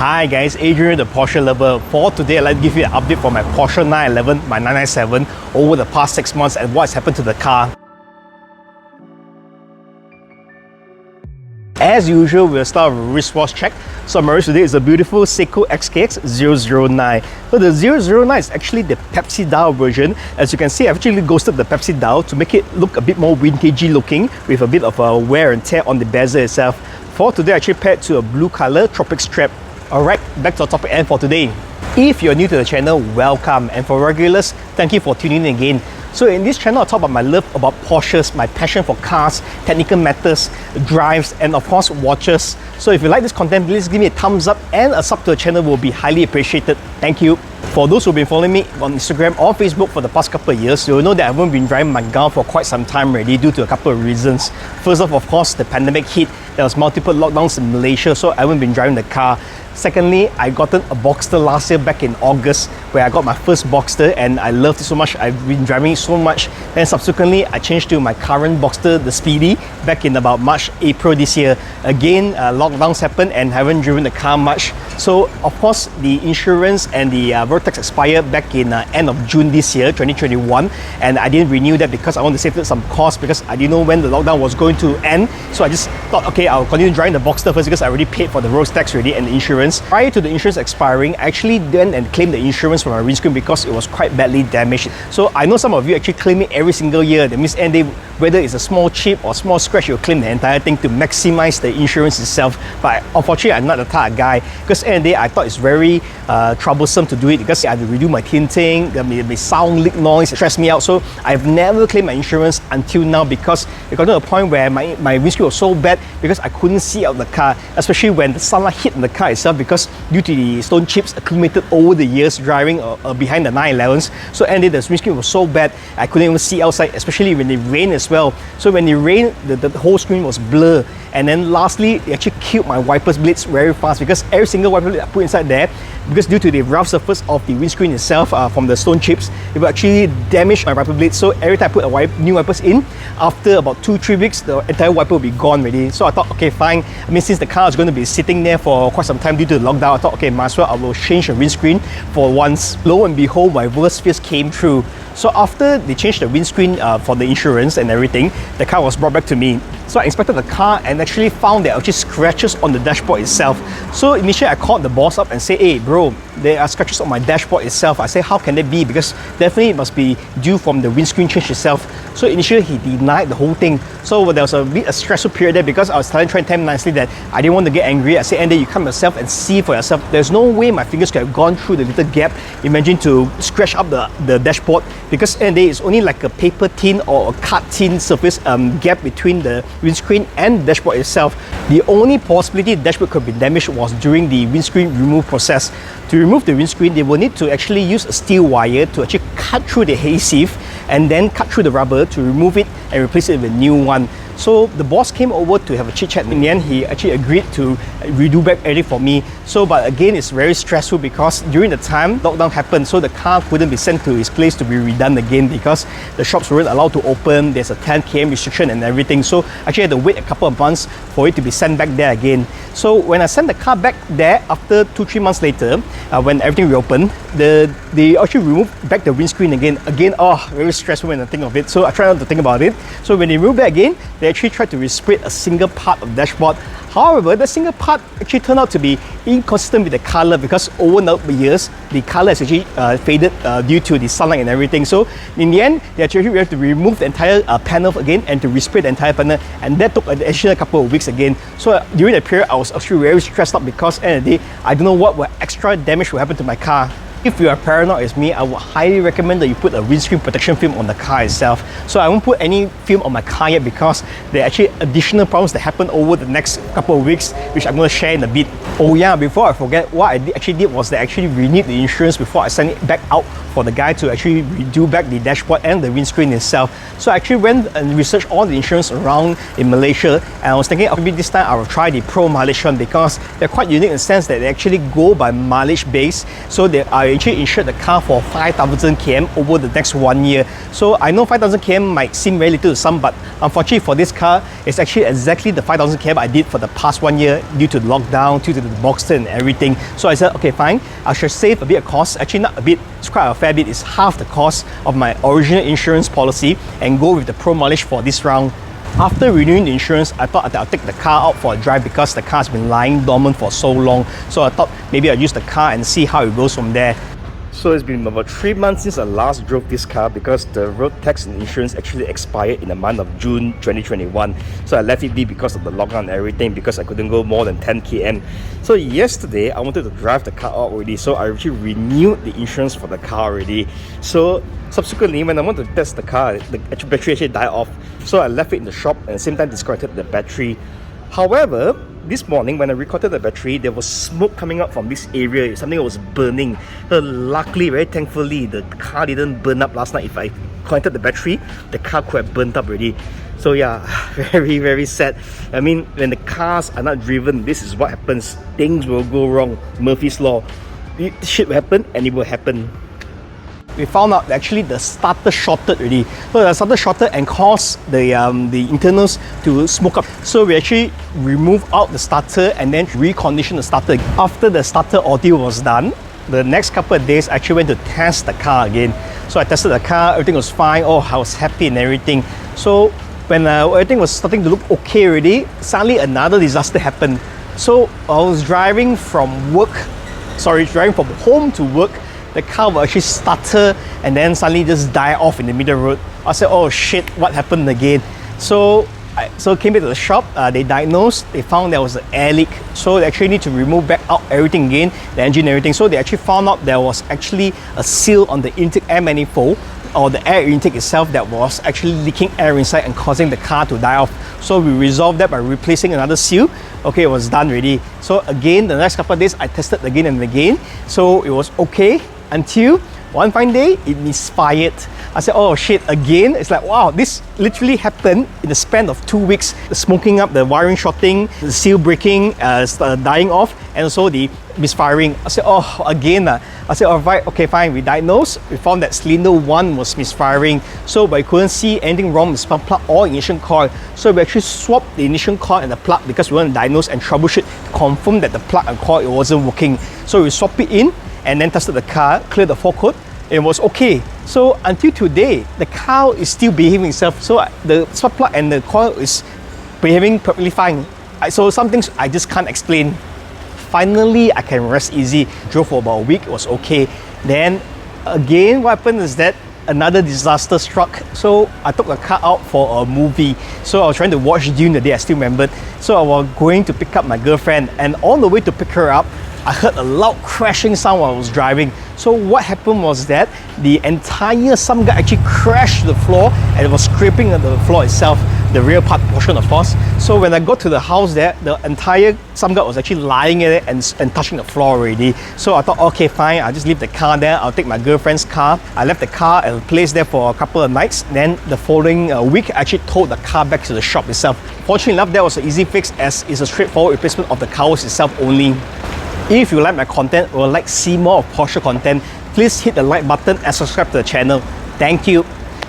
Hi guys, Adrian the Porsche lover. For today, I'd like to give you an update for my Porsche 911, my 997 over the past 6 months and what's happened to the car. As usual, we'll start with a wristwatch check. So my wrist today is a beautiful Seiko XKX009. So the 009 is actually the Pepsi dial version. As you can see, I've actually ghosted the Pepsi dial to make it look a bit more vintagey looking with a bit of a wear and tear on the bezel itself. For today, I actually paired to a blue color Tropic strap. Alright, back to our topic and for today. If you're new to the channel, welcome, and for regulars, thank you for tuning in again. So in this channel, I'll talk about my love about Porsches, my passion for cars, technical matters, drives, and of course watches. So if you like this content, please give me a thumbs up and a sub to the channel will be highly appreciated. Thank you. For those who've been following me on Instagram or Facebook for the past couple of years, you'll know that I haven't been driving my car for quite some time already due to a couple of reasons. First off, of course, the pandemic hit. There was multiple lockdowns in Malaysia, so I haven't been driving the car. Secondly, I gotten a Boxster last year back in August where I got my first Boxster and I loved it so much. I've been driving it so much. Then subsequently, I changed to my current Boxster, the Speedy, back in about March, April this year. Again, lockdowns happened and haven't driven the car much. So of course, the insurance and the road tax expired back in end of June this year, 2021. And I didn't renew that because I want to save some costs because I didn't know when the lockdown was going to end. So I just thought, okay, I'll continue driving the Boxster first because I already paid for the road tax already and the insurance. Prior to the insurance expiring, I actually went and claimed the insurance for my windscreen because it was quite badly damaged. So I know some of you actually claim it every single year. That means end day, whether it's a small chip or small scratch, you'll claim the entire thing to maximize the insurance itself. But unfortunately, I'm not the type of guy because end day, I thought it's very troublesome to do it because I had to redo my tinting, there may be sound leak noise, it stressed me out. So I've never claimed my insurance until now because it got to a point where my windscreen was so bad because I couldn't see out the car, especially when the sunlight hit the car itself because due to the stone chips accumulated over the years driving behind the 911s. So and the windscreen was so bad I couldn't even see outside, especially when it rained as well. So when it rained, the whole screen was blurred. And then lastly, it actually killed my wipers blades very fast because every single wiper blade I put inside there, because due to the rough surface of the windscreen itself from the stone chips, it will actually damage my wiper blades. So every time I put new wipers in, after about 2-3 weeks, the entire wiper will be gone already. So I thought, okay, fine. I mean, since the car is going to be sitting there for quite some time due to the lockdown, I thought, okay, might as well I will change the windscreen for once. Lo and behold, my worst fears came true. So after they changed the windscreen for the insurance and everything, the car was brought back to me. So I inspected the car and actually found there are actually scratches on the dashboard itself. So initially I called the boss up and said, hey bro, there are scratches on my dashboard itself. I said, how can that be? Because definitely it must be due from the windscreen change itself. So initially he denied the whole thing. So there was a bit of stressful period there because I was trying to tell him nicely that I didn't want to get angry. I said, and then you come yourself and see for yourself. There's no way my fingers could have gone through the little gap. Imagine to scratch up the dashboard because and there is only like a paper tin or a card tin surface gap between the windscreen and the dashboard itself. The only possibility the dashboard could be damaged was during the windscreen remove process. To remove the windscreen, they will need to actually use a steel wire to actually cut through the adhesive and then cut through the rubber to remove it and replace it with a new one. So the boss came over to have a chit chat. In the end, he actually agreed to redo back everything for me. So, but again, it's very stressful because during the time lockdown happened, so the car couldn't be sent to his place to be redone again because the shops weren't allowed to open. There's a 10 km restriction and everything. So actually, I had to wait a couple of months for it to be sent back there again. So when I sent the car back there after 2-3 months later, when everything reopened, they actually removed back the windscreen again. Again, oh, very stressful when I think of it. So I try not to think about it. So when they removed that again, they actually tried to resprate a single part of the dashboard. However, the single part actually turned out to be inconsistent with the color because over the years, the color has actually faded due to the sunlight and everything. So in the end, they actually have to remove the entire panel again and to respray the entire panel, and that took an additional couple of weeks again. So during that period, I was actually very stressed out because at the end of the day, I don't know what extra damage will happen to my car. If you are paranoid as me, I would highly recommend that you put a windscreen protection film on the car itself. So I won't put any film on my car yet because there are actually additional problems that happen over the next couple of weeks, which I'm going to share in a bit. Oh yeah, before I forget, what I actually did was that I actually renewed the insurance before I sent it back out for the guy to actually redo back the dashboard and the windscreen itself. So I actually went and researched all the insurance around in Malaysia, and I was thinking maybe this time I will try the Promilej one because they're quite unique in the sense that they actually go by mileage base. So I I actually insured the car for 5,000 km over the next 1 year. So I know 5,000 km might seem very little to some, but unfortunately for this car, it's actually exactly the 5,000 km I did for the past 1 year due to the lockdown, due to the Boxster and everything. So I said, okay, fine, I should save a bit of cost. Actually, not a bit, it's quite a fair bit. It's half the cost of my original insurance policy and go with the Pro mileage for this round. After renewing the insurance, I thought I'll take the car out for a drive because the car's been lying dormant for so long. So I thought maybe I'll use the car and see how it goes from there. So it's been about 3 months since I last drove this car because the road tax and insurance actually expired in the month of June 2021. So I left it be because of the lockdown and everything, because I couldn't go more than 10 km. So yesterday I wanted to drive the car out already, so I actually renewed the insurance for the car already. So subsequently, when I wanted to test the car, the battery actually died off. So I left it in the shop and at the same time disconnected the battery. However, this morning when I recorded the battery, there was smoke coming out from this area. Something was burning. Luckily, very thankfully, the car didn't burn up last night. If I connected the battery, the car could have burnt up already. So yeah, very sad. I mean, when the cars are not driven, this is what happens. Things will go wrong. Murphy's Law. Shit will happen and it will happen. We found out that actually the starter shorted already. So the starter shorted and caused the internals to smoke up. So we actually removed out the starter and then reconditioned the starter. After the starter ordeal was done, the next couple of days I actually went to test the car again. So I tested the car, everything was fine. Oh, I was happy and everything. So when everything was starting to look okay already, suddenly another disaster happened. So I was driving from home to work. The car will actually stutter and then suddenly just die off in the middle road. I said, oh shit, what happened again? So I came back to the shop, they diagnosed, they found there was an air leak. So they actually need to remove back out everything again, the engine and everything. So they actually found out there was actually a seal on the intake air manifold, or the air intake itself, that was actually leaking air inside and causing the car to die off. So we resolved that by replacing another seal. Okay, it was done already. So again, the next couple of days I tested again and again. So it was okay until one fine day it misfired. I said, oh shit, again. It's like, wow, this literally happened in the span of 2 weeks. The smoking up, the wiring shorting, the seal breaking, dying off, and also the misfiring. I said, oh, again. I said, all right, okay, fine. We diagnosed. We found that cylinder 1 was misfiring. So but we couldn't see anything wrong with spark plug or ignition coil. So we actually swapped the ignition coil and the plug because we want to diagnose and troubleshoot to confirm that the plug and coil, it wasn't working. So we swapped it in and then tested the car, cleared the forecoat. It was okay. So until today, the car is still behaving itself. So the spark plug and the coil is behaving perfectly fine. So some things I just can't explain. Finally, I can rest easy. Drove for about a week, it was okay. Then again, what happened is that another disaster struck. So I took the car out for a movie. So I was trying to watch during the day, I still remembered. So I was going to pick up my girlfriend, and on the way to pick her up, I heard a loud crashing sound while I was driving. So what happened was that the entire sump guard actually crashed to the floor and it was scraping at the floor itself, the rear part portion of course. So when I got to the house there, the entire sump guard was actually lying in it and touching the floor already. So I thought, okay, fine, I'll just leave the car there. I'll take my girlfriend's car. I left the car at a place there for a couple of nights. Then the following week, I actually towed the car back to the shop itself. Fortunately enough, that was an easy fix as it's a straightforward replacement of the cowls itself only. If you like my content or like see more of Porsche content, please hit the like button and subscribe to the channel. Thank you.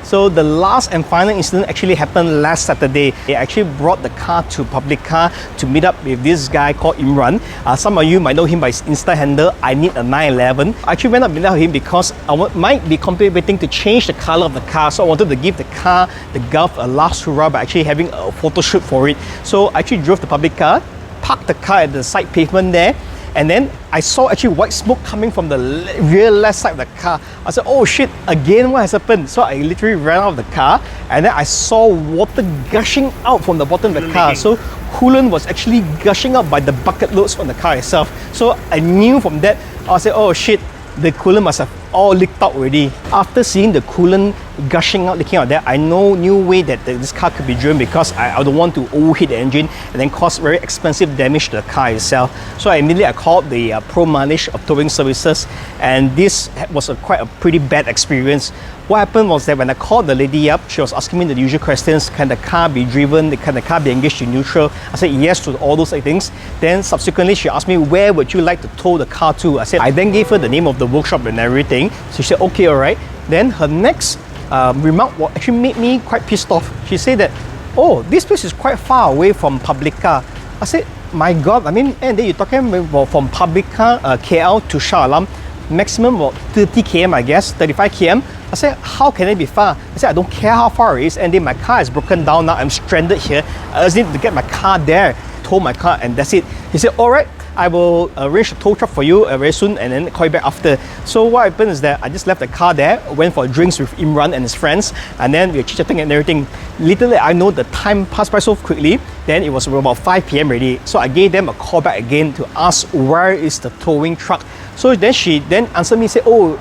So the last and final incident actually happened last Saturday. I actually brought the car to public car to meet up with this guy called Imran. Some of you might know him by his Insta handle, I need a 911. I actually went up and met with him because I might be contemplating to change the color of the car. So I wanted to give the car, the Gulf, a last hurrah by actually having a photo shoot for it. So I actually drove the public car, parked the car at the side pavement there, and then I saw actually white smoke coming from the rear left side of the car. I said, oh shit, again what has happened? So I literally ran out of the car and then I saw water gushing out from the bottom of the car. So coolant was actually gushing out by the bucket loads from the car itself. So I knew from that, I said, oh shit, the coolant must have all leaked out already. After seeing the coolant gushing out, leaking out there, I knew way that this car could be driven, because I don't want to overheat the engine and then cause very expensive damage to the car itself. So I called the Promilej of towing services, and this was quite a pretty bad experience. What happened was that when I called the lady up, she was asking me the usual questions: can the car be driven? Can the car be engaged in neutral? I said yes to all those things. Then subsequently she asked me, where would you like to tow the car to? I then gave her the name of the workshop and everything. So she said okay, alright. Then her next remark actually made me quite pissed off. She said that, oh, this place is quite far away from Publica. I said, my God, I mean, and then you're talking about from Publica, KL to Shah Alam, maximum about 30 km, I guess, 35 km. I said, how can it be far? I said, I don't care how far it is, and then my car is broken down now, I'm stranded here. I just need to get my car there, tow my car, and that's it. He said, alright, I will arrange a tow truck for you very soon and then call you back after. So what happened is that I just left the car there, went for drinks with Imran and his friends, and then we were chit-chatting and everything. Little did I know the time passed by so quickly, then it was about 5 p.m. already. So I gave them a call back again to ask where is the towing truck. So then she then answered me, said, oh,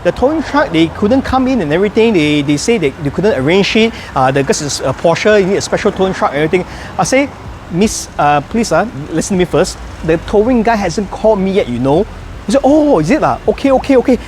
the towing truck, they couldn't come in and everything. They say they couldn't arrange it. Because it's a Porsche, you need a special towing truck and everything. I say, Miss, please listen to me first. The towing guy hasn't called me yet, you know. He said, oh, is it? Okay.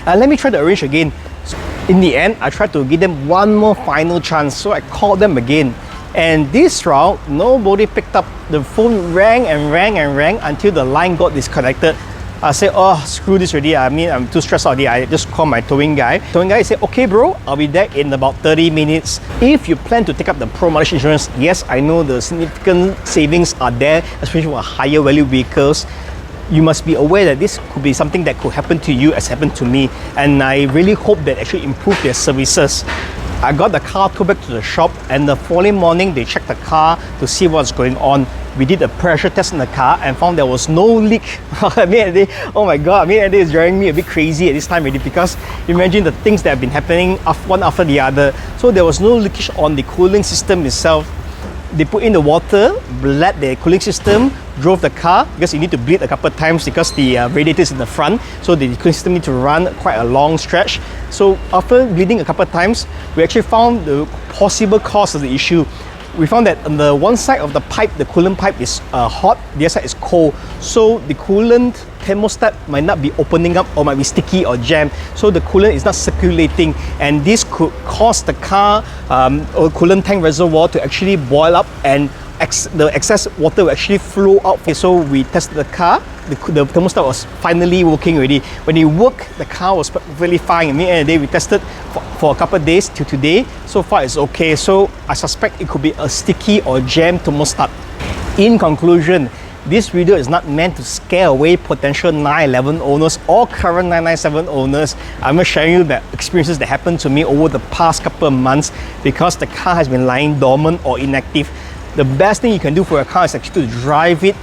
Let me try to arrange again. So in the end, I tried to give them one more final chance. So I called them again. And this round, nobody picked up. The phone rang until the line got disconnected. I said, oh, screw this already. I mean, I'm too stressed out already. I just called my towing guy. Towing guy said, okay bro, I'll be there in about 30 minutes. If you plan to take up the Promilej insurance, yes, I know the significant savings are there, especially for higher value vehicles. You must be aware that this could be something that could happen to you as happened to me. And I really hope that actually improve their services. I got the car towed back to the shop, and the following morning they checked the car to see what's going on. We did a pressure test in the car and found there was no leak. Oh my God, it is driving me a bit crazy at this time already, because imagine the things that have been happening one after the other. So there was no leakage on the cooling system itself. They put in the water, bled the cooling system, drove the car, because you need to bleed a couple of times because the radiator is in the front, so the cooling system need to run quite a long stretch. So after bleeding a couple of times, we actually found the possible cause of the issue. We found that on the one side of the pipe, the coolant pipe is hot, the other side is cold. So the coolant thermostat might not be opening up, or might be sticky or jammed. So the coolant is not circulating, and this could cause the car or coolant tank reservoir to actually boil up, and the excess water will actually flow out. Okay, so we tested the car. The thermostat was finally working already. When it worked, the car was perfectly fine. At the end of the day, we tested for a couple of days till today. So far it's okay. So I suspect it could be a sticky or jammed thermostat. In conclusion, this video is not meant to scare away potential 911 owners or current 997 owners. I'm just sharing you the experiences that happened to me over the past couple of months, because the car has been lying dormant or inactive. The best thing you can do for your car is actually to drive it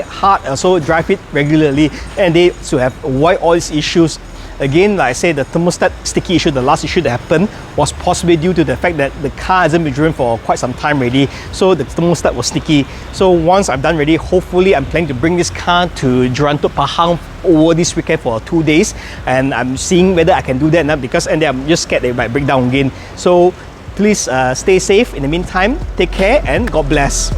hard, also drive it regularly, and they to avoid all these issues. Again, like I said, the thermostat sticky issue, the last issue that happened, was possibly due to the fact that the car hasn't been driven for quite some time already, so the thermostat was sticky. So once I'm done ready, hopefully I'm planning to bring this car to Jerantuk Pahang over this weekend for 2 days, and I'm seeing whether I can do that now, because and then I'm just scared that it might break down again. So please stay safe in the meantime, take care, and God bless.